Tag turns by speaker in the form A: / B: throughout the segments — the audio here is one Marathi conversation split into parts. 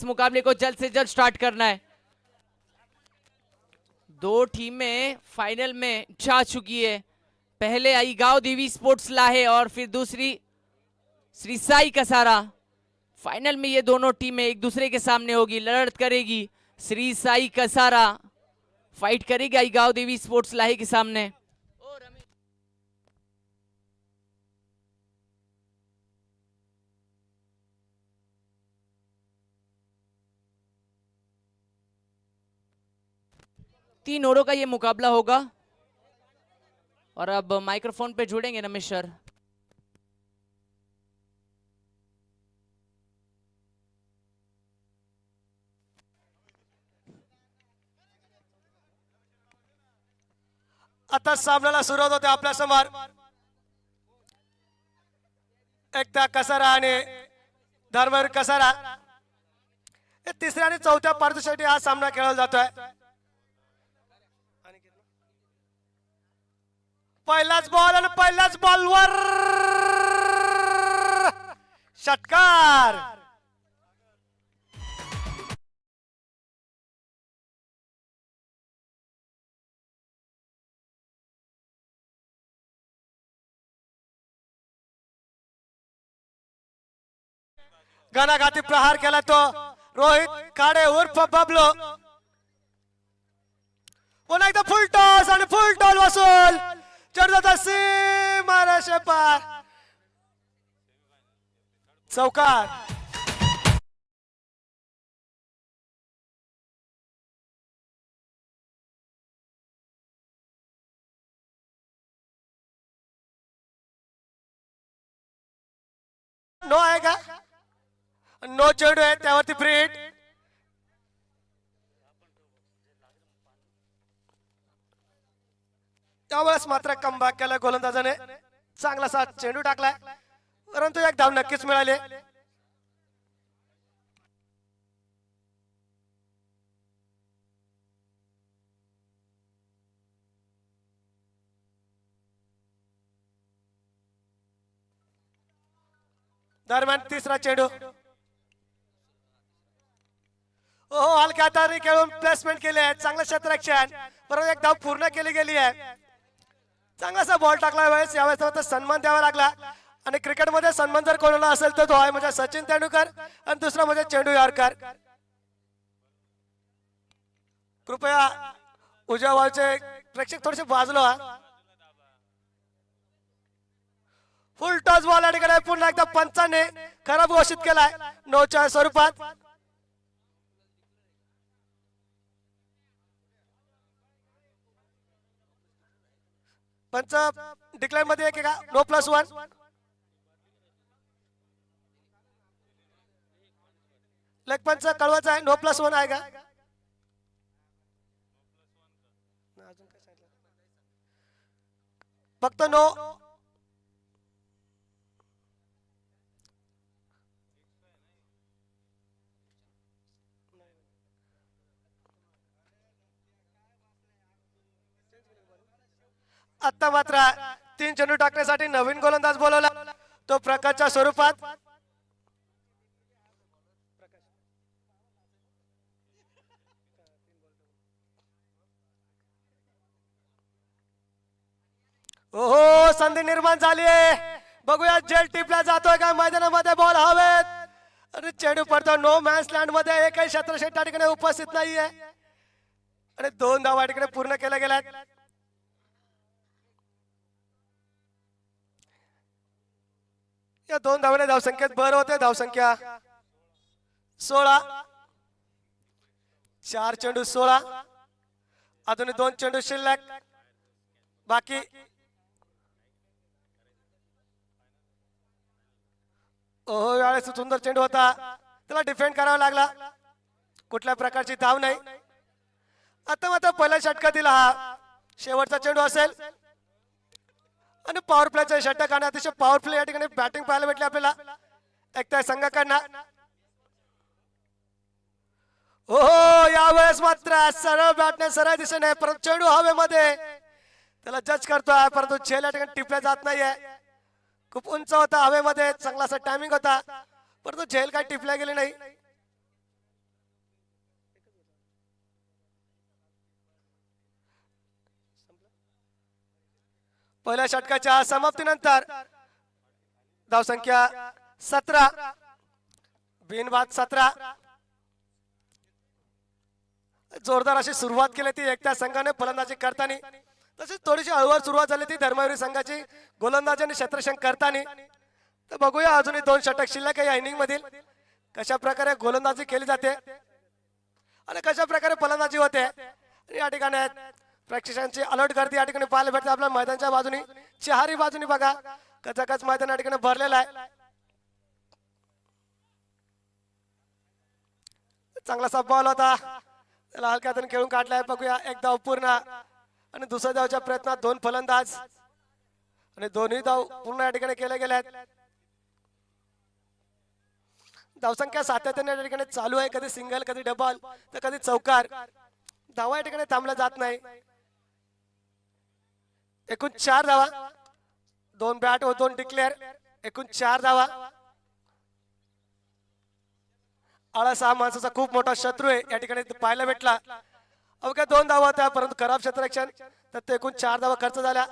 A: इस मुकाबले को जल्द से जल्द स्टार्ट करना है। दो टीमें फाइनल में जा चुकी है। पहले आई गांव देवी स्पोर्ट्स लाहे और फिर दूसरी श्री साई कसारा। फाइनल में ये दोनों टीमें एक दूसरे के सामने होगी, लड़त करेगी। श्री साई कसारा फाइट करेगी आई गांव देवी स्पोर्ट्स लाहे के सामने। तीन ओवरों का ये मुकाबला होगा और अब माइक्रोफोन पे जुड़ेंगे रमेश सर।
B: आता सामन्याला सुरुवात होते आपल्या समोर एकता कसारा आणि धर्मवीर कसारा। तिसऱ्या आणि चौथ्या पारितोषिकासाठी हा सामना खेळला जातोय। पहिलाच बॉल आणि पहिल्याच बॉलवर षटकार। घणाघाती प्रहार केला तो रोहित काडे उर्फ बबलो। पुन्हा एकदा फुल टॉस आणि फुल टॉल वसूल चढता सीमारेषे पार चौकार। नो आहे का? नो चेंडू आहे त्यावरती फ्री हिट। त्यावेळेस मात्र कमबॅक केला गोलंदाजाने, चांगलासा चेंडू टाकलाय परंतु एक धाव नक्कीच मिळाली। दरम्यान तिसरा चेंडू हलक्या हाताने खेळून प्लेसमेंट केले आहे, चांगलं क्षेत्ररक्षण परंतु एक धाव पूर्ण केली गेली आहे। चांगलासा बॉल टाकला वेळेस यावेळेस सन्मान द्यावा लागला आणि क्रिकेटमध्ये सन्मान जर कोणाला असेल तर तो आहे म्हणजे सचिन तेंडुलकर आणि दुसरा म्हणजे चेंडू यारकर। कृपया उजव्या बाजूचे प्रेक्षक थोडेसे बाजूला व्हा। फुल टॉस बॉल या ठिकाणी पुन्हा एकदा पंचाने खराब घोषित केलाय नोच्या स्वरूपात। पंच डिक्लेअर मध्ये एक का नो +1। लेग पंच कळवाचा आहे नो +1 आहे का? फक्त नो। आता मात्र 3 चेंडू टाकण्यासाठी नवीन गोलंदाज बोलवला तो प्रकाशच्या स्वरूपात। ओहो संधी निर्माण झाली आहे, बघूया जेल टिपला जातोय का मैदानामध्ये बॉल हवेत आणि चेंडू पडतो नो मॅन्स लँड मध्ये। एकही क्षेत्ररक्षक त्या ठिकाणी उपस्थित नाहीये आणि 2 धावा ठिकाणी पूर्ण केल्या गेल्यात। या 2 धावाने धावसंख्येत भर होते, धावसंख्या 16। 4 चेंडू 16, अजून 2 चेंडू शिल्लक बाकी। ओहो यावेळेस सुंदर चेंडू होता, त्याला डिफेंड करावा लागला, कुठल्या प्रकारची धाव नाही। आता मात्र पहिल्या षटकातील हा शेवटचा चेंडू असेल आणि पॉवर प्लेचा षटक आणि अतिशय पॉवरफुल या ठिकाणी बॅटिंग पाहायला भेटली आपल्याला एकता संघाकडनं। हो यावेळेस मात्र सरळ बॅटने सरळ दिशेने परंतु चेंडू हवेमध्ये त्याला जज करतोय परंतु झेल या ठिकाणी टिपल्या जात नाहीये। खूप उंच होता हवेमध्ये, चांगलासा टायमिंग होता परंतु झेल काय टिपल्या गेली नाही। पहिल्या षटकाच्या समाप्तीनंतर धावसंख्या 17 बिनबाद 17. जोरदार अशी सुरुवात केली ती एकट्या संघाने फलंदाजी करताना, तसेच थोडीशी हळूहळू सुरुवात झाली ती धर्मवीर संघाची गोलंदाजी आणि क्षेत्ररक्षण करताना. तर बघूया अजूनही 2 षटक शिल्लक आहे या इनिंग मधील, कशा प्रकारे गोलंदाजी केली जाते आणि कशा प्रकारे फलंदाजी होते. या ठिकाणी प्रेक्षकांची अलर्ट गर्दी या ठिकाणी पाहायला भेटते आपल्या मैदानाच्या बाजूनी, चारही बाजूनी बघा कचाकच मैदान या ठिकाणी भरलेलं आहे. चांगलासा बॉल होता, त्याला हलक्या हाताने खेळून काढलाय. बघूया एक धाव पूर्ण आणि दुसऱ्या धावच्या प्रयत्नात 2 फलंदाज आणि दोन्ही धाव पूर्ण या ठिकाणी केले गेले आहेत. धावसंख्या सातत्याने या ठिकाणी चालू आहे, कधी सिंगल कधी डबल तर कधी चौकार. धावा या ठिकाणी थांबल्या जात नाही. एकूण 4 धावा, 2 बॅट व 2 डिक्लेअर, एकूण 4 धावा. आळस हा माणसाचा खूप मोठा शत्रू आहे या ठिकाणी पाहायला भेटला. अवघ्या 2 धावा होत्या परंतु खराब क्षेत्ररक्षण, तर ते एकूण 4 धावा खर्च झाल्या.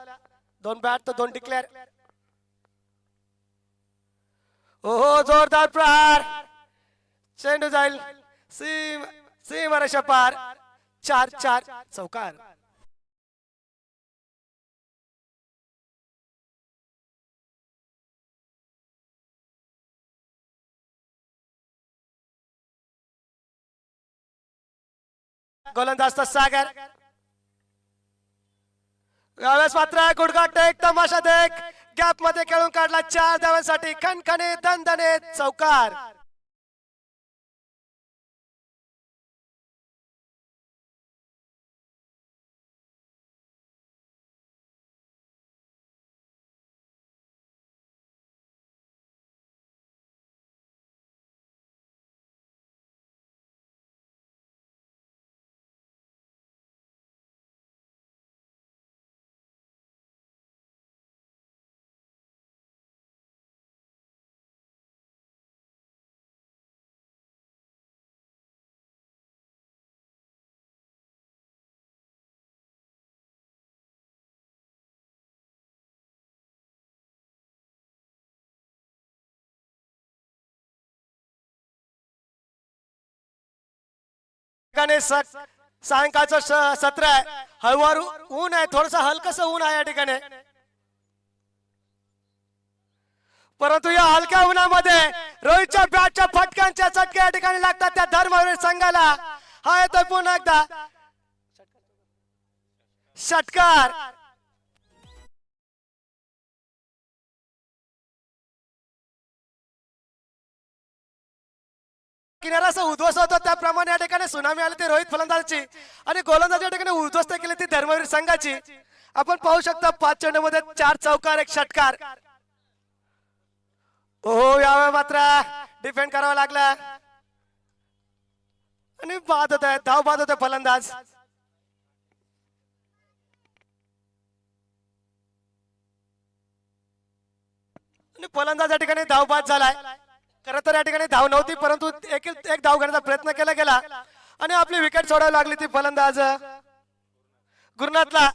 B: 2 बॅट तर 2 डिक्लेअर. ओहो जोरदार प्रहार, चेंडू जाईल सीमारेषा पार. 4-4 चौकार. गोलंदाज सागर यावेळेस मात्र गुडघा टेक तमाशा देख गॅप मध्ये खेळून काढला 4 धावांसाठी. खणखणे दणदणे चौकार. सायंकाळचं सत्र आहे, हळूहळू ऊन आहे, थोडस हलकस ऊन आहे या ठिकाणी. परंतु या हलक्या उन्हामध्ये रोहितच्या बॅटच्या फटक्यांच्या चटके या ठिकाणी लागतात त्या धर्मवीर संघाला. हा येतोय पुन्हा एकदा षटकार. किनारा उद्ध्वस्त होतो त्याप्रमाणे या ठिकाणी सुनामी आली ती रोहित फलंदाजाची आणि गोलंदाजी या ठिकाणी उद्ध्वस्त केली ती धर्मवीर संघाची. आपण पाहू शकता 5 चेंडूमध्ये 4 चौकार 1 षटकार. हो यावेळी मात्र डिफेंड करावा लागला आणि बाद होत आहे, धाव बाद होते फलंदाज. आणि फलंदाज या ठिकाणी धाव बाद झालाय. खरं तर या ठिकाणी धाव नव्हती परंतु एक धाव घेण्याचा प्रयत्न केला गेला आणि आपली विकेट सोडावी लागली ती फलंदाज गुरुनाथला.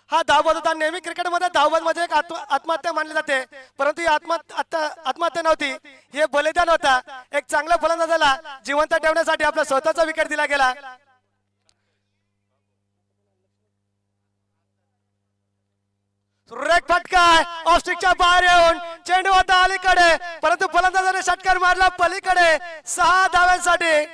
B: हा धावबाद होता. नेहमी क्रिकेटमध्ये धावबाद म्हणजे एक आत्महत्या मानली जाते परंतु ही आत्महत्या नव्हती, हे बलिदान होता. एक चांगल्या फलंदाजाला जिवंत ठेवण्यासाठी आपला स्वतःचा विकेट दिला गेला. सुरेख फटका ऑस्ट्रिकच्या बाहेर येऊन चेंडू होता अलीकडे परंतु फलंदाजाने षटकार मारला पलीकडे 6 धावांसाठी.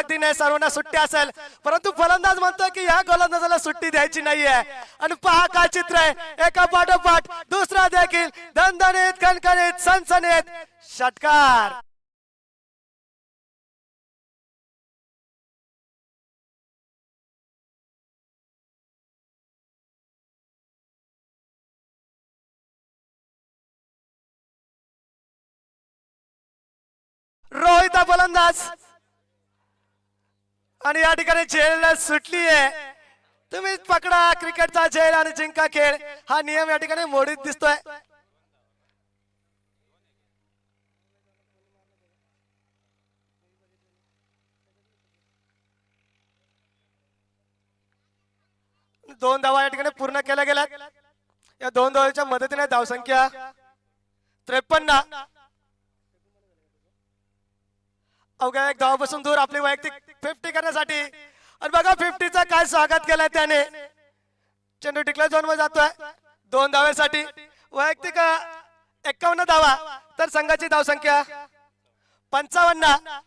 B: दिन आहे, सर्वांना सुट्टी असेल परंतु फलंदाज म्हणतोय की या गोलंदाजाला सुट्टी द्यायची नाहीये. आणि पहा काय चित्र आहे, एका पाठोपाठ दुसरा देखील दणदणीत खणखणीत सनसनीत षटकार. रोहित फलंदाज आणि या ठिकाणी झेल सुटली आहे. तुम्ही पकडा क्रिकेटचा झेल आणि जिंका खेळ हा नियम या ठिकाणी मोडीत दिसतोय. 2 धावा या ठिकाणी पूर्ण केल्या गेल्यात. या 2 धावांच्या मदतीने धावसंख्या 53. अवघ्या 1 धावापासून दूर आपली वैयक्तिक 50 करण्यासाठी. आणि बघा 50चा काय स्वागत केलंय त्याने. चेंडू टिकला झोन मध्ये जातोय 2 धावेसाठी. वैयक्तिक 51 धावा तर संघाची धावसंख्या 55.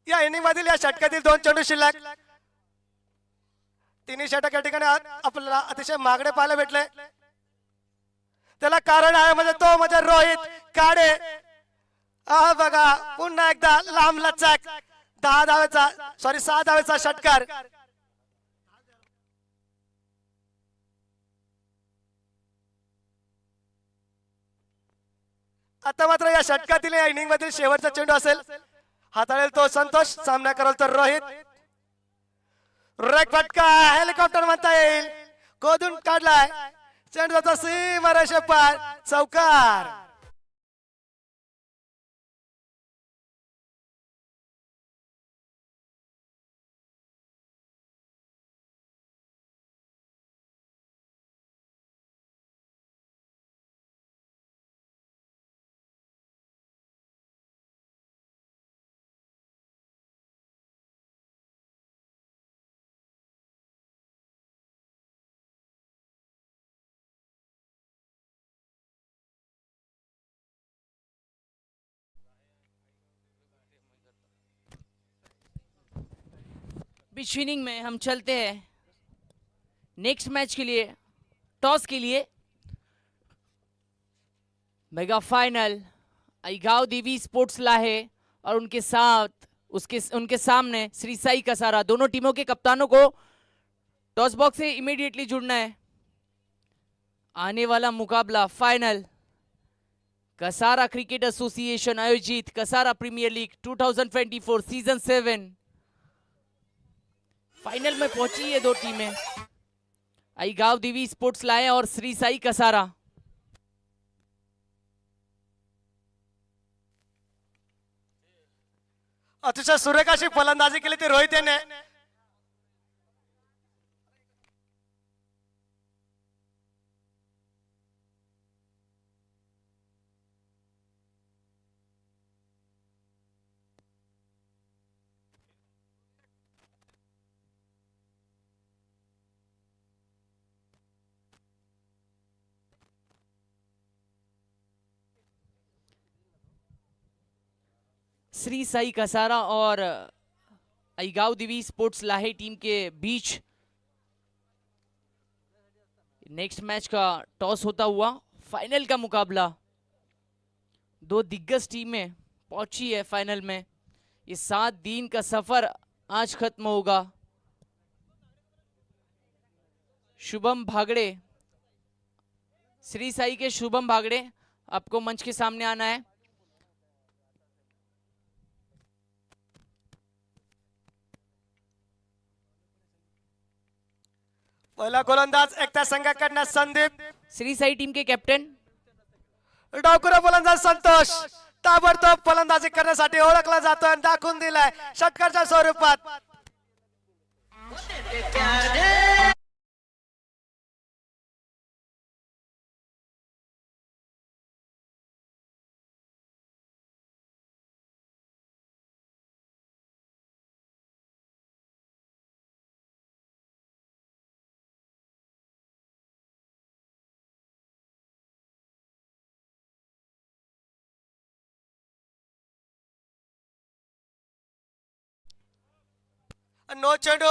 B: या इनिंग मधील या षटकातील 2 चेंडू शिल्लक. तिन्ही षटक या ठिकाणी आपल्याला अतिशय मागणे पाहायला भेटले. त्याला कारण आहे म्हणजे रोहित काडे. हा बघा पुन्हा एकदा लांब लचक 6 धावेचा षटकार. आता मात्र या षटकातील या इनिंग मधील शेवटचा चेंडू असेल. हाताळेल तो संतोष, सामना करेल तर रोहित. रेक फटका हेलिकॉप्टर म्हणता येईल. खोदून काढलाय चेंडूचा सीमारेषे पार. चौकार.
A: बीच इनिंग में हम चलते हैं नेक्स्ट मैच के लिए, टॉस के लिए. मेगा फाइनल आईगाव देवी स्पोर्ट्स लाहे और उनके सामने श्री साई कसारा. दोनों टीमों के कप्तानों को टॉस बॉक्स से इमीडिएटली जुड़ना है. आने वाला मुकाबला फाइनल कसारा क्रिकेट एसोसिएशन आयोजित Kasara premier league 2024 season 7 final में पहुंची ये 2 टीमें, आईगाव देवी स्पोर्ट्स लाए और श्री साई कसारा.
B: अतिशय सुरेख अशी फलंदाजी केली ती रोहित याने.
A: श्री साई कसारा और आईगाव देवी स्पोर्ट्स लाहे टीम के बीच नेक्स्ट मैच का टॉस होता हुआ फाइनल का मुकाबला. 2 दिग्गज टीमें पहुंची है फाइनल में. ये 7 दिन का सफर आज खत्म होगा. शुभम भागड़े, श्री साई के शुभम भागड़े आपको मंच के सामने आना है.
B: पहिला गोलंदाज एकता संघाकडनं संदीप.
A: श्री साई टीम के कैप्टन
B: डावखुरा फलंदाज संतोष ताबडतोब फलंदाजी करण्यासाठी ओळखला जातोय आणि दाखवून दिलाय षटकाच्या स्वरूपात. नो चेंडू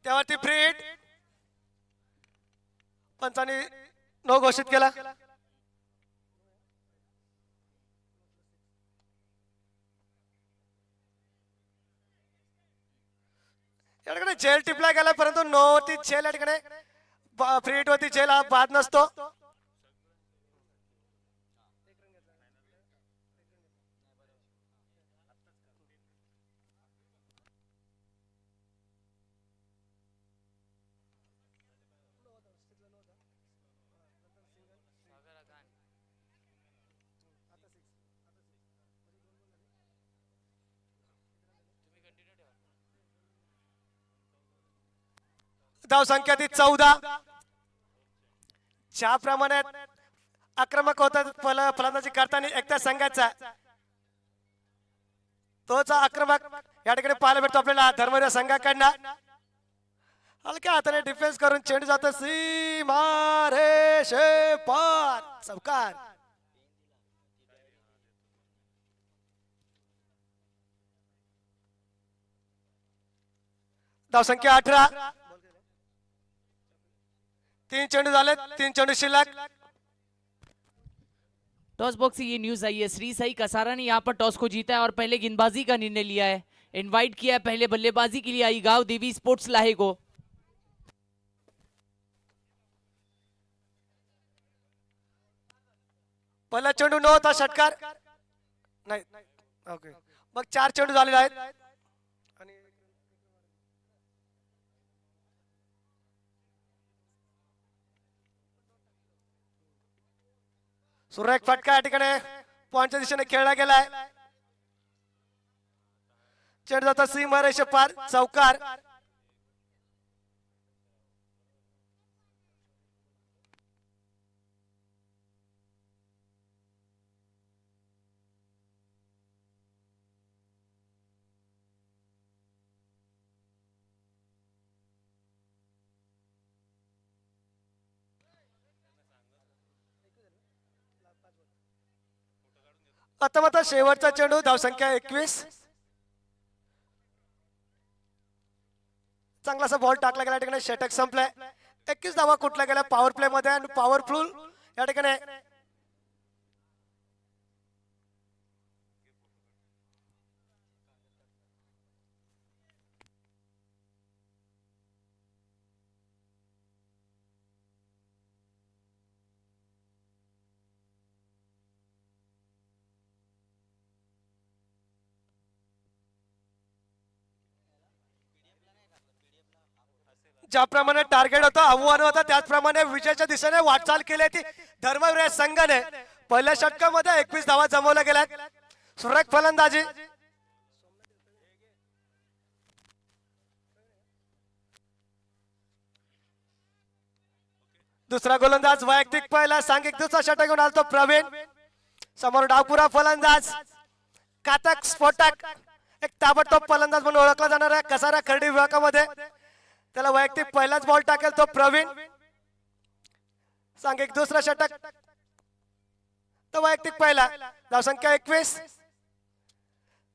B: त्यावरती फ्री हिट. पंचांनी नो घोषित केला. या ठिकाणी झेल टिपला गेला परंतु नो वरती झेल या ठिकाणी फ्री हिट वरती झेल हा बाद नसतो. धाव संख्या ती 14. ज्या प्रमाणे आक्रमक होतात फलंदाजी करताना एकट्या संघाचा तोच आक्रमक या ठिकाणी पाहायला भेटतो आपल्याला धर्मवीर संघाकडनं. हलक्या हाताने डिफेन्स करून चेंडू जातो सीमा रेषे पार, चौकार. धाव संख्या 18. 3 चेंडू झाले, 3 चेंडू शिल्लक.
A: टॉस बॉक्स से ये न्यूज आई है, श्री साई कसारा ने यहाँ पर टॉस को जीता है और पहले गेंदबाजी का निर्णय लिया है. इनवाइट किया है पहले बल्लेबाजी के लिए आई गांव देवी स्पोर्ट्स लाहे को.
B: पहिला चेंडू न होता षटकार नाही. ओके, मग 4 चेंडू झालेले आहेत. सुरेख फटका या ठिकाणी पॉइंटच्या दिशेने खेळला गेलाय. चेंडू जाता सीमारेषे पार, चौकार. आता शेवटचा चेंडू धाव संख्या 21. चांगलासा बॉल टाकला गेला ठिकाणी षटक संपलाय. 21 धावा कुठल्या गेल्या पॉवर प्ले मध्ये आणि पॉवरफुल या ठिकाणी ज्याप्रमाणे टार्गेट होतं, आव्हान होतं, त्याचप्रमाणे विजयाच्या दिशेने वाटचाल केली ती धर्मवीर संघाने. पहिल्या षटकामध्ये 21 धावा जमवल्या गेल्यात. सुरेख फलंदाजी. दुसरा गोलंदाज वैयक्तिक पहिला सांघिक दुसरा षटक घेऊन आलतो प्रवीण. समोर डावपुरा फलंदाज कातक स्फोटक, एक ताबडतोब फलंदाज म्हणून ओळखला जाणार आहे कसारा खर्डी विभागामध्ये. त्याला वैयक्तिक पहिलाच बॉल टाकेल तो प्रवीण. सांघिक दुसरा षटक तो वैयक्तिक पहिला. धाव संख्या 21.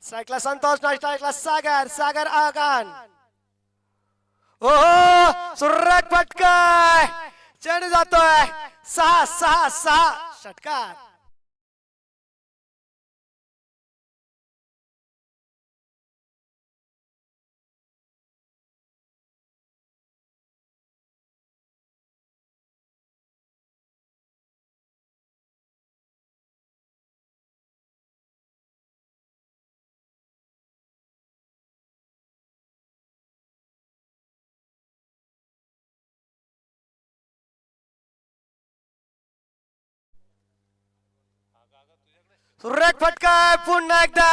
B: स्ट्राइकला संतोष, स्ट्राइकला सागर, सागर आगान. ओहो, सुरेख फटका, चेंडू जातोय 6-6-6 षटकार. सुरेख फटका, पुन्हा एकदा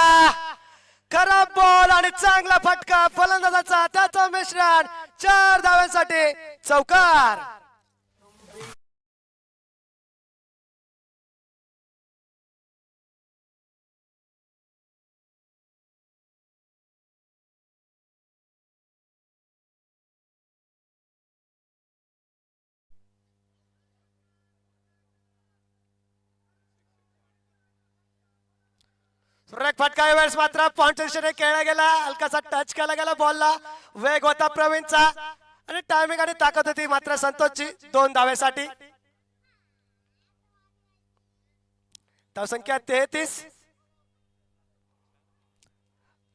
B: खराब बॉल आणि चांगला फटका फलंदाजाचा, त्याचं मिश्रण 4 धावांसाठी चौकार. सुरेख फटका वेळेस मात्र पॉइंटच्या दिशेने खेळला गेला. हलकासा टच केला गेला बॉलला. वेग होता प्रवीणचा आणि टायमिंग आणि ताकद होती मात्र संतोषची 2 धावेसाठी. धाव संख्या 33.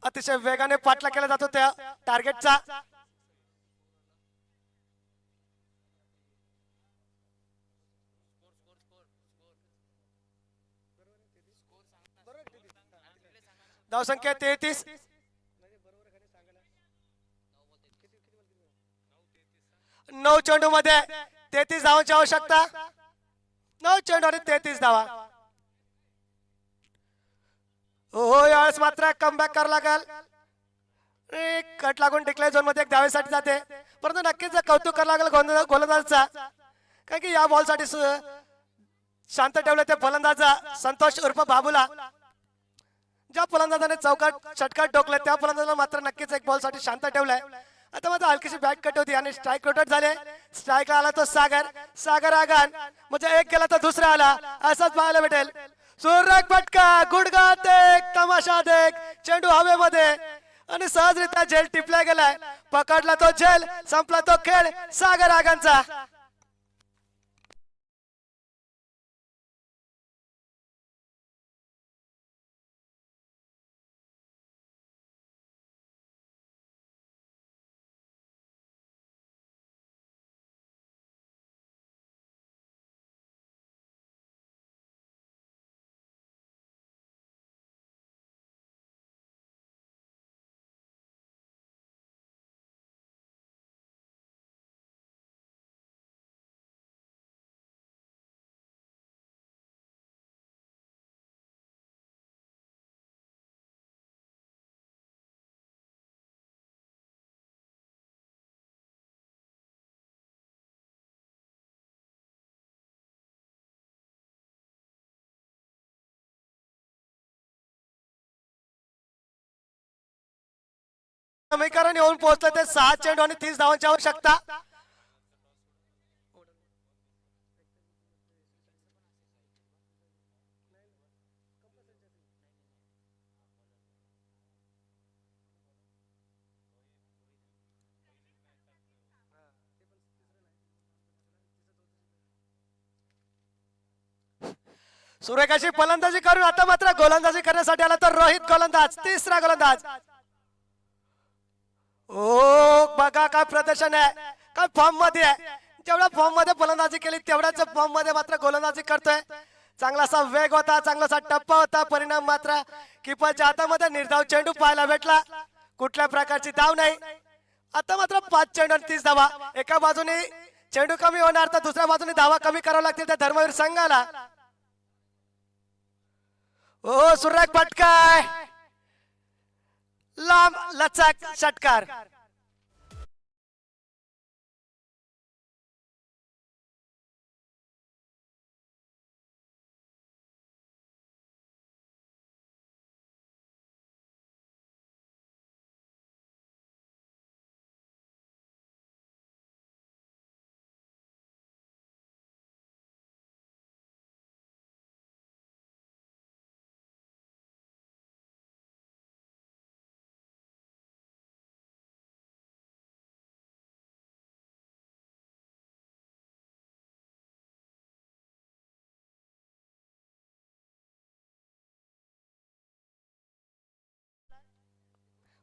B: अतिशय वेगाने पाठला केला जातो त्या टार्गेटचा. धाव संख्या 33. 9 चेंडू मध्ये 33 धावांची आवश्यकता. 9 चेंडू आणि 33 धावा. हो, यावेळेस मात्र कमबॅक करावं लागेल कट लागून टिकल्या झोन मध्ये एक धावेसाठी जाते, परंतु नक्कीच कौतुक करायला लागलं गोलंदाजचा, कारण की या बॉल साठी शांत ठेवलं ते फलंदाज संतोष उर्फ बाबूला. ज्या फलंदाजाने चौकात षटकार ठोकले त्या फलंदाजाला मात्र नक्कीच एक बॉल साठी शांत ठेवलाय. आता मात्र हलकीशी बॅट कट होती आणि स्ट्राईक रोटेट झाले. स्ट्राईकला आला तो सागर आगान, म्हणजे एक गेला तर दुसरा आला असंच पाहायला भेटेल. सुरेख फटका, गुडघा देख, तमाशा देख, चेंडू हवेमध्ये आणि सहजरित्या झेल टिपला गेलाय. पकडला तो झेल, संपला तो खेळ सागर आगांचा. समीकरण येऊन पोहोचलं ते 6 चेंडू आणि 30 धावांची आवश्यकता. सुरेख अशी फलंदाजी करून आता मात्र गोलंदाजी करण्यासाठी आला तर रोहित गोलंदाज, तिसरा गोलंदाज. ओ बघा काय प्रदर्शन आहे, काय फॉर्म मध्ये आहे. जेवढ्या फॉर्म मध्ये फलंदाजी केली तेवढ्याच फॉर्म मध्ये मात्र गोलंदाजी करतोय. चांगलासा वेग होता, चांगलासा टप्पा होता, परिणाम मात्र किपरच्या हातामध्ये निर्धाव चेंडू पाहायला भेटला. कुठल्या प्रकारची धाव नाही. आता मात्र 5 चेंडू आणि 30 धावा. एका बाजूने चेंडू कमी होणार तर दुसऱ्या बाजूने धावा कमी करावं लागतील त्या धर्मवीर संघाला. ओ सुरेख फटका, लांब लचक षटकार.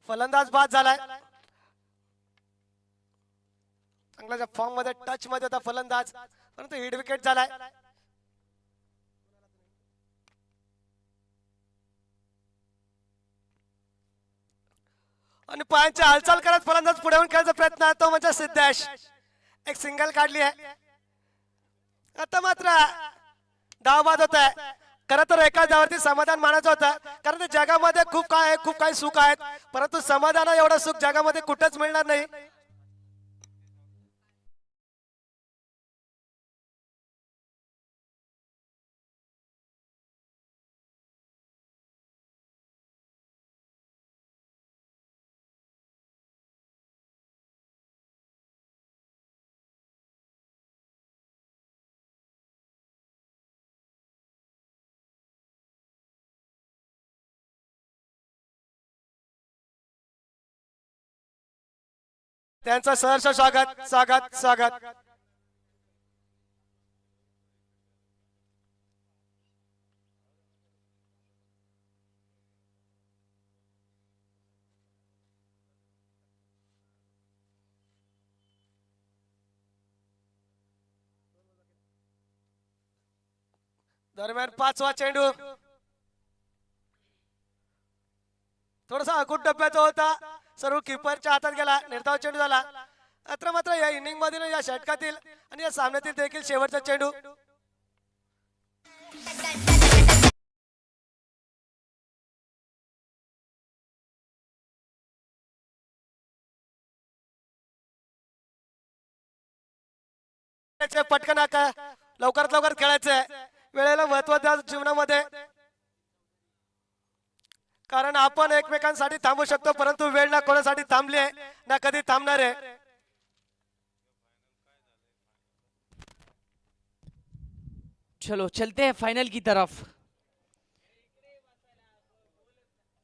B: फलंदाज बाद झालाय. चांगल्या फॉर्म मध्ये टच मध्ये होता फलंदाज, परंतु हिट विकेट झालाय. आणि पायांची हालचाल करत फलंदाज पुढे येऊन खेळायचा प्रयत्न आहे तो म्हणजे सिद्धेश. एक सिंगल काढली आहे. आता मात्र धाव बाद होत आहे. खरं तर एका धावावरती समाधान मानायचं होतं, कारण जगामध्ये खूप काही सुख आहेत, परंतु समाधान एवढं सुख जगामध्ये कुठेच मिळणार नाही. त्यांचं सहर्ष स्वागत स्वागत स्वागत. दरम्यान 5वा चेंडू थोडासा अकुट टप्प्याचा होता, सर्व किपरच्या हातात गेला, निर्धाव चेंडू झाला. मात्र या इनिंग मधील या षटकातील आणि या सामन्यातील देखील शेवटचा चेंडू. खेळायचंय, पटकन आका लवकरात लवकर खेळायचंय. वेळेला महत्व द्या जीवनामध्ये, कारण आपण एकमेकांसाठी थांबू शकतो, परंतु वेळ ना कोणासाठी थांबली आहे ना कधी थांबणार आहे.
A: चलो चलते हैं फाइनल की तरफ.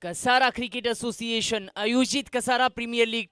A: कसारा क्रिकेट एसोसिएशन आयोजित कसारा प्रीमियर लीग